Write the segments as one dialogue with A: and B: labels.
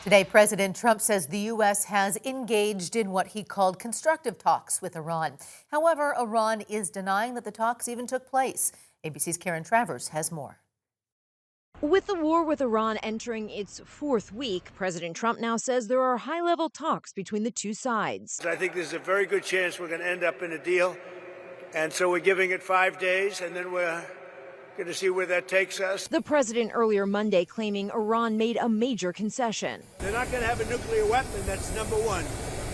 A: Today, President Trump says the U.S. has engaged in what he called constructive talks with Iran. However, Iran is denying that the talks even took place. ABC's Karen Travers has more.
B: With the war with Iran entering its fourth week, President Trump now says there are high-level talks between the two sides.
C: I think there's a very good chance we're going to end up in a deal. And so we're giving it 5 days, and then we're going to see where that takes us.
B: The president earlier Monday claiming Iran made a major concession.
C: They're not going to have a nuclear weapon. That's number one.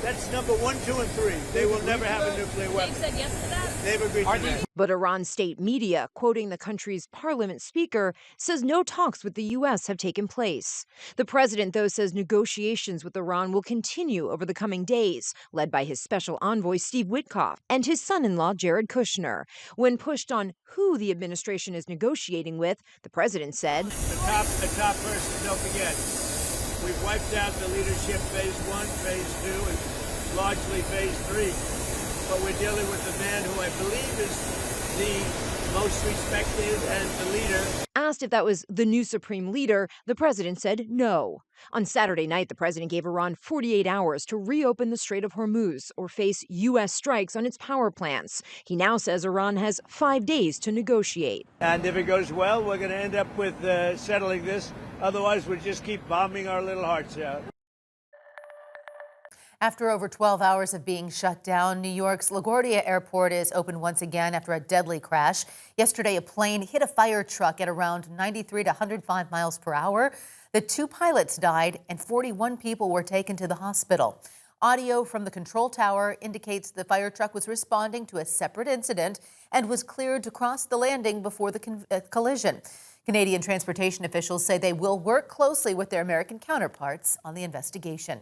C: That's number 1, 2, and 3. They will never have a nuclear weapon.
D: They've said yes to that?
C: They've agreed to that.
B: But Iran's state media, quoting the country's parliament speaker, says no talks with the U.S. have taken place. The president, though, says negotiations with Iran will continue over the coming days, led by his special envoy Steve Witkoff and his son-in-law Jared Kushner. When pushed on who the administration is negotiating with, the president said,
C: The top person, don't forget, we've wiped out the leadership phase 1, phase 2, and largely phase 3. But we're dealing with the man who I believe is the most respected and the leader.
B: Asked if that was the new supreme leader, the president said no. On Saturday night, the president gave Iran 48 hours to reopen the Strait of Hormuz or face U.S. strikes on its power plants. He now says Iran has 5 days to negotiate.
C: And if it goes well, we're going to end up with settling this. Otherwise, we'll just keep bombing our little hearts out.
A: After over 12 hours of being shut down, New York's LaGuardia Airport is open once again after a deadly crash. Yesterday, a plane hit a fire truck at around 93 to 105 miles per hour. The 2 pilots died and 41 people were taken to the hospital. Audio from the control tower indicates the fire truck was responding to a separate incident and was cleared to cross the landing before the collision. Canadian transportation officials say they will work closely with their American counterparts on the investigation.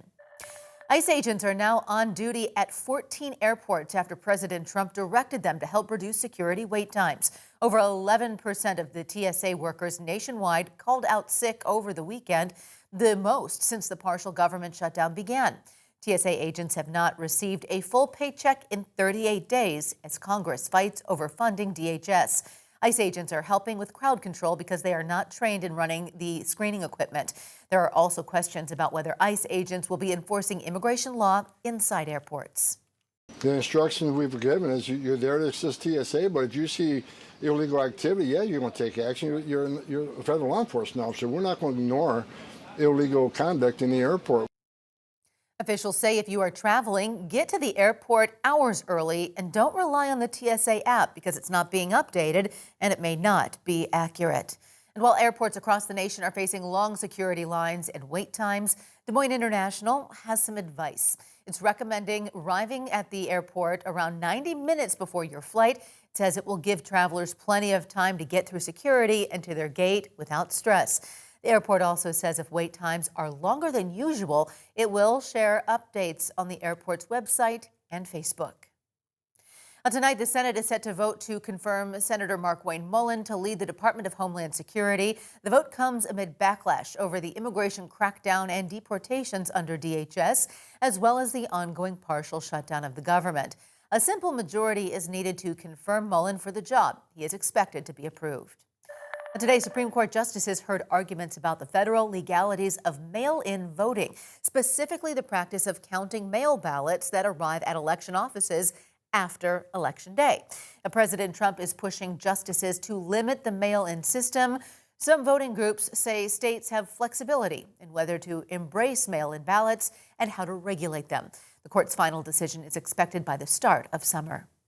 A: ICE agents are now on duty at 14 airports after President Trump directed them to help reduce security wait times. Over 11% of the TSA workers nationwide called out sick over the weekend, the most since the partial government shutdown began. TSA agents have not received a full paycheck in 38 days as Congress fights over funding DHS. ICE agents are helping with crowd control because they are not trained in running the screening equipment. There are also questions about whether ICE agents will be enforcing immigration law inside airports.
E: The instructions we've given is you're there to assist TSA, but if you see illegal activity, yeah, you're going to take action. You're a federal law enforcement officer. We're not going to ignore illegal conduct in the airport.
A: Officials say if you are traveling, get to the airport hours early and don't rely on the TSA app because it's not being updated and it may not be accurate. And while airports across the nation are facing long security lines and wait times, Des Moines International has some advice. It's recommending arriving at the airport around 90 minutes before your flight. It says it will give travelers plenty of time to get through security and to their gate without stress. The airport also says if wait times are longer than usual, it will share updates on the airport's website and Facebook. Tonight, the Senate is set to vote to confirm Senator Mark Wayne Mailin to lead the Department of Homeland Security. The vote comes amid backlash over the immigration crackdown and deportations under DHS, as well as the ongoing partial shutdown of the government. A simple majority is needed to confirm Mailin for the job. He is expected to be approved. Today, Supreme Court justices heard arguments about the federal legalities of mail-in voting, specifically the practice of counting mail ballots that arrive at election offices after Election Day. Now, President Trump is pushing justices to limit the mail-in system. Some voting groups say states have flexibility in whether to embrace mail-in ballots and how to regulate them. The court's final decision is expected by the start of summer.